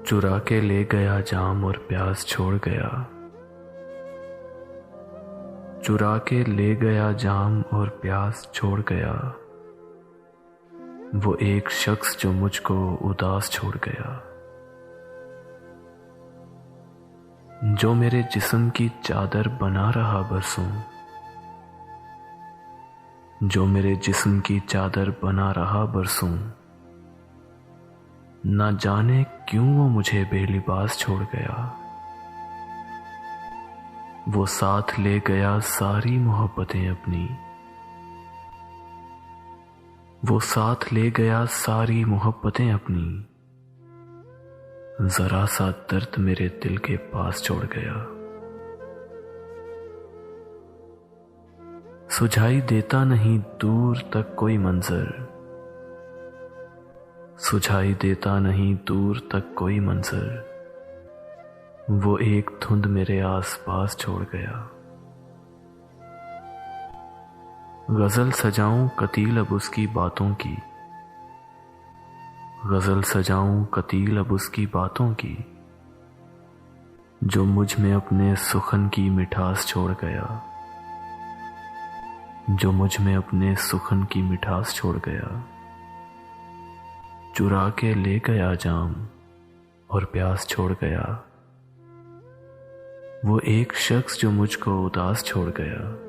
चुरा के ले गया जाम और प्यास छोड़ गया। चुरा के ले गया जाम और प्यास छोड़ गया। वो एक शख्स जो मुझको उदास छोड़ गया। जो मेरे जिस्म की चादर बना रहा बरसों। जो मेरे जिस्म की चादर बना रहा बरसों। ना जाने क्यों वो मुझे बेलिबास छोड़ गया। वो साथ ले गया सारी मोहब्बतें अपनी। वो साथ ले गया सारी मोहब्बतें अपनी। जरा सा दर्द मेरे दिल के पास छोड़ गया। सुझाई देता नहीं दूर तक कोई मंजर। सुझाई देता नहीं दूर तक कोई मंजर। वो एक धुंध मेरे आसपास छोड़ गया। गजल सजाऊं कतील अब उसकी बातों की। गजल सजाऊं कतील अब उसकी बातों की। जो मुझ में अपने सुखन की मिठास छोड़ गया। जो मुझ में अपने सुखन की मिठास छोड़ गया। चुरा के ले गया जाम और प्यास छोड़ गया। वो एक शख्स जो मुझको उदास छोड़ गया।